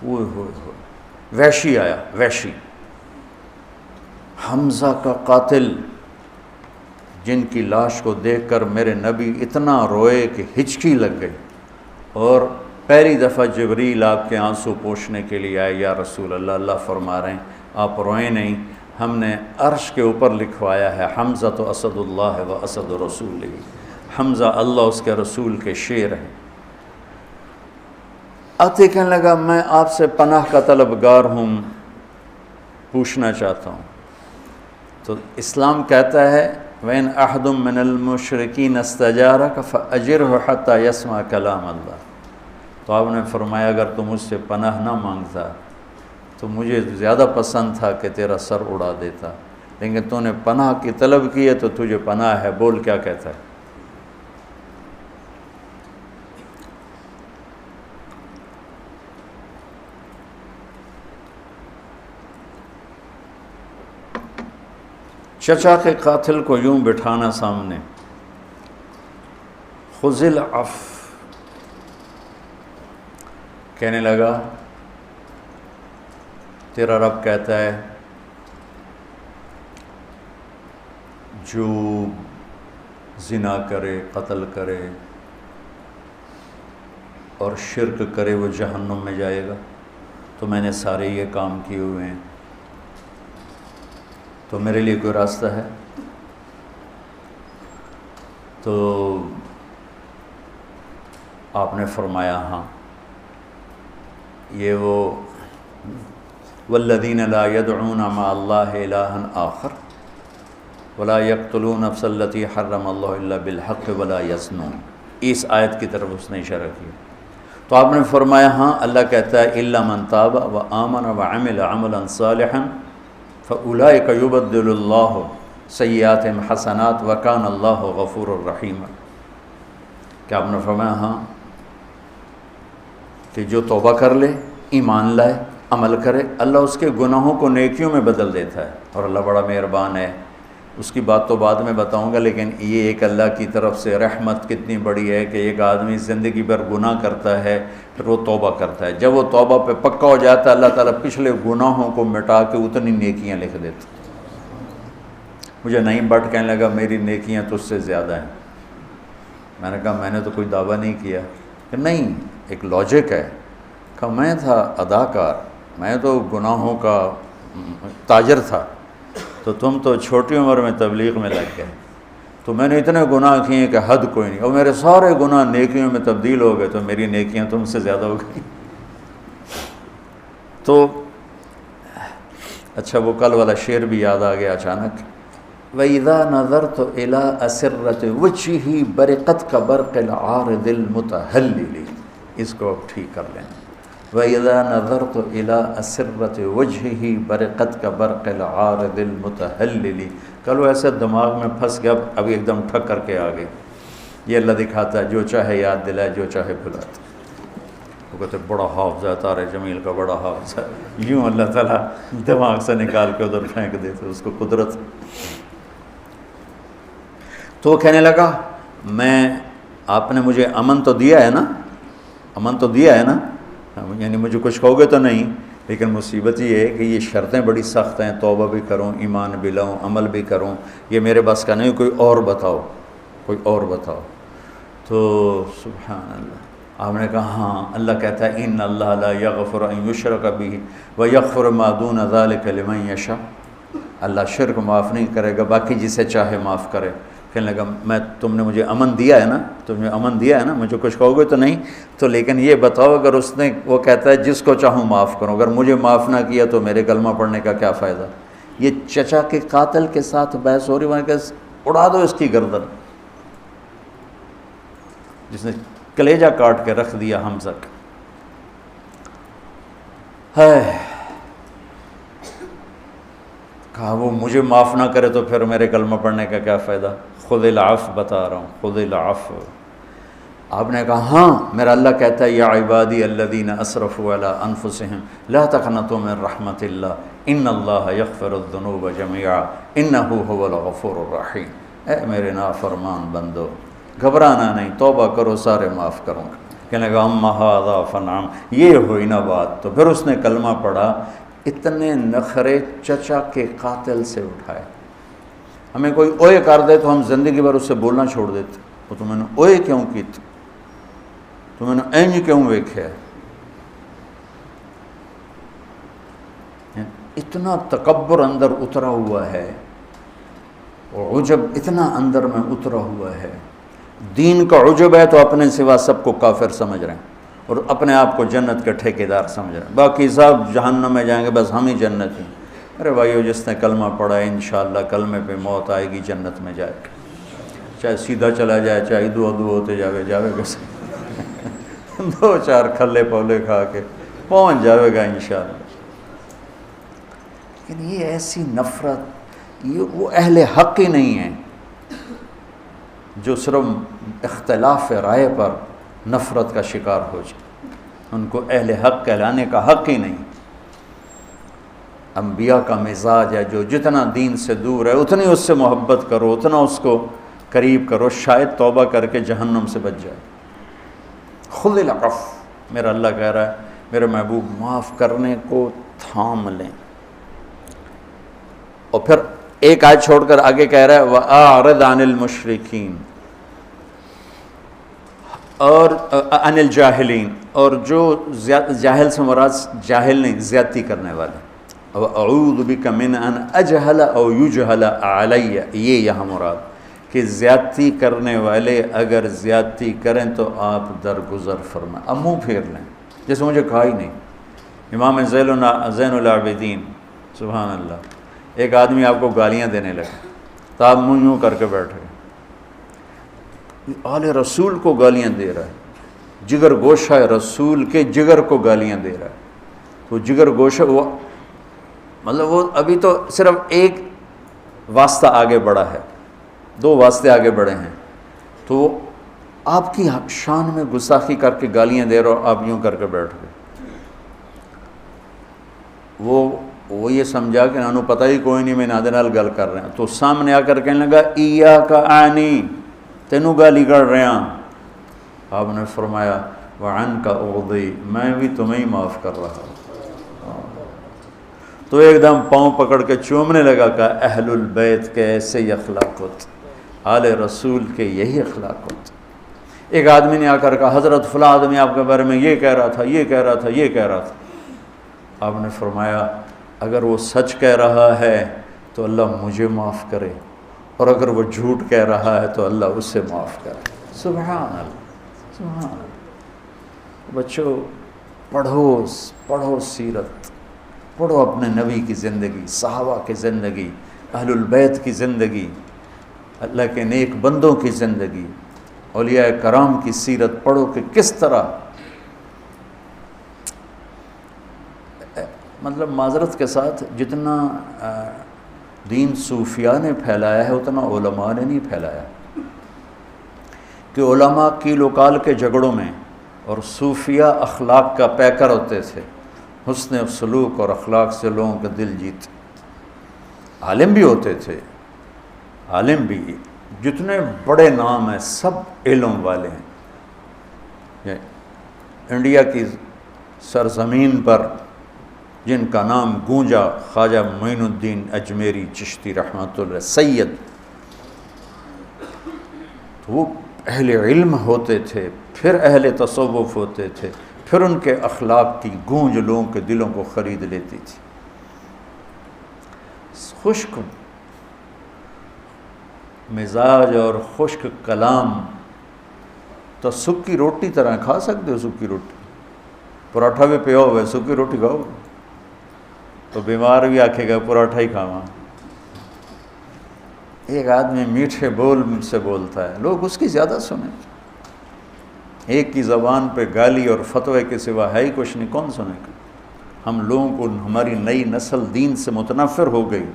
ہوئے وحشی آیا، وحشی حمزہ کا قاتل، جن کی لاش کو دیکھ کر میرے نبی اتنا روئے کہ ہچکی لگ گئی، اور پہلی دفعہ جبریل آپ کے آنسو پوچھنے کے لیے آئے، یا رسول اللہ، اللہ فرما رہے ہیں آپ روئیں نہیں، ہم نے عرش کے اوپر لکھوایا ہے حمزہ تو اسد اللہ و اسد رسول، حمزہ اللہ اس کے رسول کے شیر ہیں۔ آتے کہنے لگا میں آپ سے پناہ کا طلبگار ہوں، پوچھنا چاہتا ہوں۔ تو اسلام کہتا ہے وَإِنْ أَحَدٌ مِّنَ الْمُشْرِكِينَ اسْتَجَارَكَ فَأَجِرْهُ حَتَّى يَسْمَعَ كَلَامَ اللَّهِ۔ تو آپ نے فرمایا اگر تو مجھ سے پناہ نہ مانگتا تو مجھے زیادہ پسند تھا کہ تیرا سر اڑا دیتا، لیکن تو نے پناہ کی طلب کی ہے تو تجھے پناہ ہے، بول کیا کہتا ہے۔ چچا کے قاتل کو یوں بٹھانا سامنے، خذ العفو، کہنے لگا تیرا رب کہتا ہے جو زنا کرے، قتل کرے اور شرک کرے وہ جہنم میں جائے گا، تو میں نے سارے یہ کام کیے ہوئے ہیں، تو میرے لیے کوئی راستہ ہے؟ تو آپ نے فرمایا ہاں، یہ وہ والذین لا يدعون مع اللہ الہا آخر ولا يقتلون النفس التي حرم اللہ الا بالحق ولا يزنون، اس آیت کی طرف اس نے اشارہ کیا۔ تو آپ نے فرمایا ہاں، اللہ کہتا ہے الا من تاب وآمن وعمل عملا صالحا فَأُولَئِكَ يُبَدِّلُ اللَّهُ سَيِّئَاتِهِمْ حَسَنَاتٍ وَكَانَ اللَّهُ غَفُورًا رَحِيمًا، کہ آپ نے فرمایا ہاں کہ جو توبہ کر لے، ایمان لائے، عمل کرے، اللہ اس کے گناہوں کو نیکیوں میں بدل دیتا ہے، اور اللہ بڑا مہربان ہے۔ اس کی بات تو بعد میں بتاؤں گا، لیکن یہ ایک اللہ کی طرف سے رحمت کتنی بڑی ہے کہ ایک آدمی زندگی بھر گناہ کرتا ہے پھر وہ توبہ کرتا ہے، جب وہ توبہ پہ پکا ہو جاتا ہے اللہ تعالیٰ پچھلے گناہوں کو مٹا کے اتنی نیکیاں لکھ دیتا۔ مجھے نعیم بٹ کہنے لگا میری نیکیاں تجھ سے زیادہ ہیں، میں نے کہا میں نے تو کوئی دعویٰ نہیں کیا، کہ نہیں ایک لاجک ہے، کہ میں تھا اداکار، میں تو گناہوں کا تاجر تھا، تو تم تو چھوٹی عمر میں تبلیغ میں لگ گئے، تو میں نے اتنے گناہ کیے کہ حد کوئی نہیں، اور میرے سارے گناہ نیکیوں میں تبدیل ہو گئے، تو میری نیکیاں تم سے زیادہ ہو گئی۔ تو اچھا وہ کل والا شعر بھی یاد آ گیا اچانک، وَإِذَا نَظَرْتُ إِلَىٰ أَسِرَّةِ وَجْهِهِ بَرِقَتْ كَبَرْقِ الْعَارِضِ الْمُتَهَلِّلِ، اس کو اب ٹھیک کر لیں۔ وَإِذَا نَظَرْتُ إِلَىٰ أَسِرَّةِ وَجْهِهِ بَرِقَتْ كَبَرْقِ الْعَارِضِ الْمُتَهَلِّلِ، کل وہ ایسے دماغ میں پھنس گیا، ابھی ایک دم ٹھک کر کے آ گئی۔ یہ اللہ دکھاتا ہے جو چاہے یاد دلائے، جو چاہے بلاتا۔ وہ کہتے بڑا حافظ ہے طارق جمیل کا، بڑا حافظ ہے، یوں اللہ تعالیٰ دماغ سے نکال کے ادھر پھینک دیتے، اس کو قدرت۔ تو وہ کہنے لگا آپ نے مجھے امن تو دیا ہے نا، امن تو دیا ہے نا، یعنی مجھے کچھ کہو گے تو نہیں، لیکن مصیبت یہ ہے کہ یہ شرطیں بڑی سخت ہیں، توبہ بھی کروں، ایمان بھی لاؤں، عمل بھی کروں، یہ میرے بس کا نہیں، کوئی اور بتاؤ، کوئی اور بتاؤ۔ تو سبحان اللہ، آپ نے کہا ہاں، اللہ کہتا ہے ان اللہ لا یغفر ان یشرک بہ ویغفر ما دون ذلک لمن یشاء، اللہ شرک معاف نہیں کرے گا، باقی جسے چاہے معاف کرے۔ کہنے لگا تم نے مجھے امن دیا ہے نا، تم نے امن دیا ہے نا، مجھے کچھ کہو گے تو نہیں، تو لیکن یہ بتاؤ اگر اس نے، وہ کہتا ہے جس کو چاہوں معاف کروں، اگر مجھے معاف نہ کیا تو میرے کلمہ پڑھنے کا کیا فائدہ۔ یہ چچا کے قاتل کے ساتھ بحث ہو رہی، وہاں کہ اڑا دو اس کی گردن، جس نے کلیجہ کاٹ کے رکھ دیا حمزہ کا۔ ہے کہا وہ مجھے معاف نہ کرے تو پھر میرے کلمہ پڑھنے کا کیا فائدہ۔ خذ العفو بتا رہا ہوں، خذ العفو۔ آپ نے کہا ہاں، میرا اللہ کہتا ہے یا عبادی الذین اسرفوا علی انفسہم لا تقنطوا من رحمت اللہ ان اللہ یغفر الذنوب جميعا انہ هو الغفور الرحیم۔ اے میرے نافرمان بندو، گھبرانا نہیں، توبہ کرو، سارے معاف کروں گا۔ کہنے لگا اما ھذا فنعم، یہ ہوئی نا بات. تو پھر اس نے کلمہ پڑھا. اتنے نخرے چچا کے قاتل سے اٹھائے. ہمیں کوئی اوئے کر دے تو ہم زندگی بھر اس سے بولنا چھوڑ دیتے. وہ تو میں نے اوئے کیوں کی، تو میں نے اینج کیوں ویکھیا. اتنا تکبر اندر اترا ہوا ہے اور عجب اتنا اندر میں اترا ہوا ہے. دین کا عجب ہے تو اپنے سوا سب کو کافر سمجھ رہے ہیں اور اپنے آپ کو جنت کے ٹھیکیدار سمجھ رہے ہیں. باقی سب جہنم میں جائیں گے، بس ہم ہی جنت ہیں. ارے بھائیو، جس نے کلمہ پڑھا ہے انشاءاللہ کلمے پہ موت آئے گی، جنت میں جائے گا. چاہے سیدھا چلا جائے، چاہے دو ہوتے جاوے گا دو چار کھلے پولے کھا کے پہنچ جاوے گا انشاءاللہ. لیکن یہ ایسی نفرت، یہ وہ اہل حق ہی نہیں ہیں جو صرف اختلاف رائے پر نفرت کا شکار ہو جائے. ان کو اہل حق کہلانے کا حق ہی نہیں. انبیاء کا مزاج ہے جو جتنا دین سے دور ہے اتنی اس سے محبت کرو، اتنا اس کو قریب کرو، شاید توبہ کر کے جہنم سے بچ جائے. خذ العفو، میرا اللہ کہہ رہا ہے میرے محبوب معاف کرنے کو تھام لیں. اور پھر ایک آیت چھوڑ کر آگے کہہ رہا ہے وَأَعْرِضْ عَنِ الْمُشْرِكِينَ، اور عن الجاہلین، اور جو جاہل سے مراد جاہل نہیں، زیادتی کرنے والے. وَأَعُوذُ بِكَ مِنْ أَنْ أَجْهَلَ أَوْ يُجْهَلَ عَلَيَّ، یہ یہاں مراد کہ زیادتی کرنے والے اگر زیادتی کریں تو آپ درگزر فرمائیں. اب منہ پھیر لیں جیسے مجھے کہا ہی نہیں. امام زین العابدین سبحان اللہ، ایک آدمی آپ کو گالیاں دینے لگا تو آپ منہ یوں کر کے بیٹھ گئے. آل رسول کو گالیاں دے رہا ہے، جگر گوشہ رسول کے جگر کو گالیاں دے رہا ہے. تو جگر گوشہ وہ مطلب وہ ابھی تو صرف ایک واسطہ آگے بڑھا ہے، دو واسطے آگے بڑھے ہیں. تو آپ کی شان میں گستاخی کر کے گالیاں دے رہا ہو، آپ یوں کر کے بیٹھ گئے. وہ یہ سمجھا کہ انہوں پتہ ہی کوئی نہیں، میں نادے نال گل کر رہے ہیں. تو سامنے آ کر کہنے لگا ایاک اعنی، تینوں گالی کر رہے ہیں. آپ نے فرمایا وعنک اغضی، میں بھی تمہیں ہی معاف کر رہا ہوں. تو ایک دم پاؤں پکڑ کے چومنے لگا کہ اہل البیت کے ایسے ہی اخلاق ہوتے، آل رسول کے یہی اخلاق ہوتے. ایک آدمی نے آ کر کہا حضرت فلاں آدمی آپ کے بارے میں یہ کہہ رہا تھا، یہ کہہ رہا تھا، یہ کہہ رہا تھا. آپ نے فرمایا اگر وہ سچ کہہ رہا ہے تو اللہ مجھے معاف کرے، اور اگر وہ جھوٹ کہہ رہا ہے تو اللہ اسے معاف کرے. سبحان اللہ، سبحان اللہ. بچوں پڑھو سیرت، پڑھو اپنے نبی کی زندگی، صحابہ کی زندگی، اہل البیت کی زندگی، اللہ کے نیک بندوں کی زندگی، اولیاء کرام کی سیرت پڑھو کہ کس طرح مطلب معذرت کے ساتھ جتنا دین صوفیاء نے پھیلایا ہے اتنا علماء نے نہیں پھیلایا. کہ علماء کیل و کال کے جھگڑوں میں اور صوفیاء اخلاق کا پیکر ہوتے تھے، حسن سلوک اور اخلاق سے لوگوں کا دل جیت. عالم بھی ہوتے تھے، عالم بھی، جتنے بڑے نام ہیں سب علم والے ہیں. انڈیا کی سرزمین پر جن کا نام گونجا، خواجہ معین الدین اجمیری چشتی رحمۃ اللہ سید، تو وہ اہل علم ہوتے تھے، پھر اہل تصوف ہوتے تھے، پھر ان کے اخلاق کی گونج لوگوں کے دلوں کو خرید لیتی تھی. خشک مزاج اور خشک کلام تو سکی روٹی طرح کھا سکتے ہو. سکی روٹی پراٹھا بھی پیا ہوا ہے، سکی روٹی کھاؤ تو بیمار بھی آکھے گا پراٹھا ہی کھاواں. ایک آدمی میٹھے بول سے بولتا ہے، لوگ اس کی زیادہ سنیں. ایک کی زبان پہ گالی اور فتوے کے سوا ہے ہی کچھ نہیں، کون سنے گا. ہم لوگوں کو ہماری نئی نسل دین سے متنفر ہو گئی.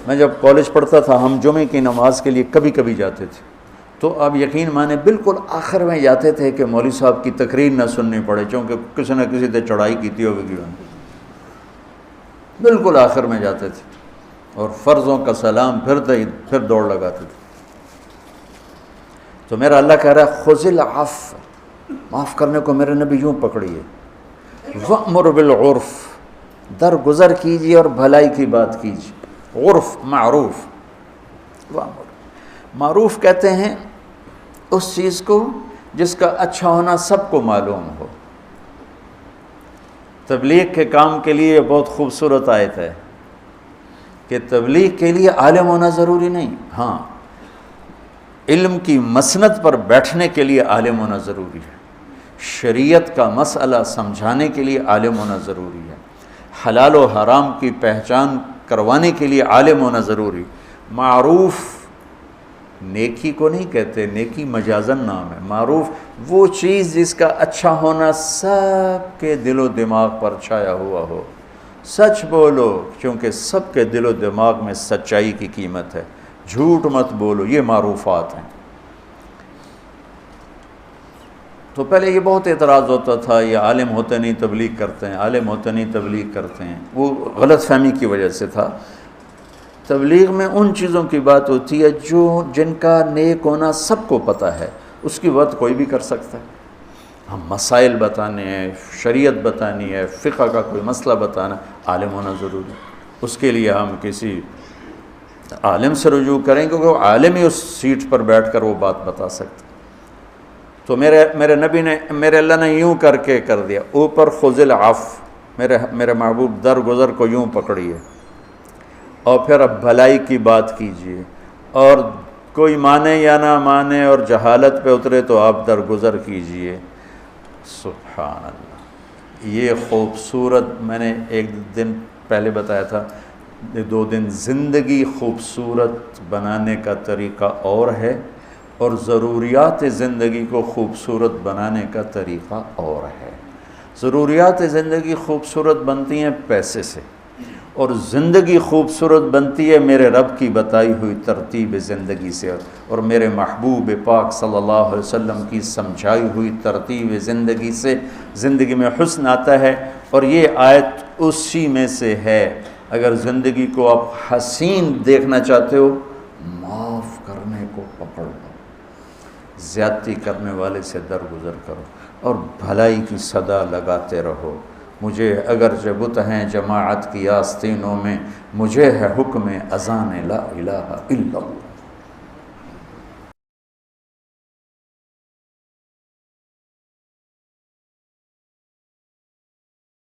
میں جب کالج پڑھتا تھا ہم جمعے کی نماز کے لیے کبھی کبھی جاتے تھے، تو آپ یقین مانے بالکل آخر میں جاتے تھے کہ مولوی صاحب کی تقریر نہ سننی پڑے، چونکہ کسی نہ کسی نے چڑھائی کی تھی ہوگی. بالکل آخر میں جاتے تھے اور فرضوں کا سلام پھر دوڑ لگاتے تھے. تو میرا اللہ کہہ رہا ہے خذ العفو، معاف کرنے کو میرے نبی یوں پکڑیے، وَأْمُرْ بِالْعُرْفِ، درگزر کیجیے اور بھلائی کی بات کیجیے، عرف معروف، معروف کہتے ہیں اس چیز کو جس کا اچھا ہونا سب کو معلوم ہو۔ تبلیغ کے کام کے لیے بہت خوبصورت آیت ہے کہ تبلیغ کے لیے عالم ہونا ضروری نہیں، ہاں علم کی مسند پر بیٹھنے کے لیے عالم ہونا ضروری ہے، شریعت کا مسئلہ سمجھانے کے لیے عالم ہونا ضروری ہے، حلال و حرام کی پہچان کروانے کے لیے عالم ہونا ضروری۔ معروف نیکی کو نہیں کہتے، نیکی مجازن نام ہے، معروف وہ چیز جس کا اچھا ہونا سب کے دل و دماغ پر چھایا ہوا ہو۔ سچ بولو کیونکہ سب کے دل و دماغ میں سچائی کی قیمت ہے، جھوٹ مت بولو، یہ معروفات ہیں۔ تو پہلے یہ بہت اعتراض ہوتا تھا، یہ عالم ہوتے نہیں تبلیغ کرتے ہیں، عالم ہوتے نہیں تبلیغ کرتے ہیں، وہ غلط فہمی کی وجہ سے تھا۔ تبلیغ میں ان چیزوں کی بات ہوتی ہے جن کا نیک ہونا سب کو پتہ ہے، اس کی بات کوئی بھی کر سکتا ہے۔ ہم مسائل بتانے ہیں، شریعت بتانی ہے، فقہ کا کوئی مسئلہ بتانا، عالم ہونا ضروری ہے۔ اس کے لیے ہم کسی عالم سے رجوع کریں کیونکہ وہ عالم ہی اس سیٹ پر بیٹھ کر وہ بات بتا سکتا۔ تو میرے نبی نے، میرے اللہ نے یوں کر کے کر دیا، اوپر خذ العفو، میرے محبوب درگزر کو یوں پکڑیے اور پھر اب بھلائی کی بات کیجیے، اور کوئی مانے یا نہ مانے اور جہالت پہ اترے تو آپ درگزر کیجیے۔ سبحان اللہ، یہ خوبصورت، میں نے ایک دن پہلے بتایا تھا، 2 دن زندگی خوبصورت بنانے کا طریقہ اور ہے، اور ضروریات زندگی کو خوبصورت بنانے کا طریقہ اور ہے۔ ضروریات زندگی خوبصورت بنتی ہیں پیسے سے، اور زندگی خوبصورت بنتی ہے میرے رب کی بتائی ہوئی ترتیب زندگی سے، اور میرے محبوب پاک صلی اللہ علیہ وسلم کی سمجھائی ہوئی ترتیب زندگی سے زندگی میں حسن آتا ہے۔ اور یہ آیت اسی میں سے ہے۔ اگر زندگی کو آپ حسین دیکھنا چاہتے ہو، معاف کرنے کو پکڑ لو، زیادتی کرنے والے سے درگزر کرو، اور بھلائی کی صدا لگاتے رہو۔ مجھے اگر جبت ہیں جماعت کی آستینوں میں، مجھے ہے حکم اذان لا الہ الا اللہ۔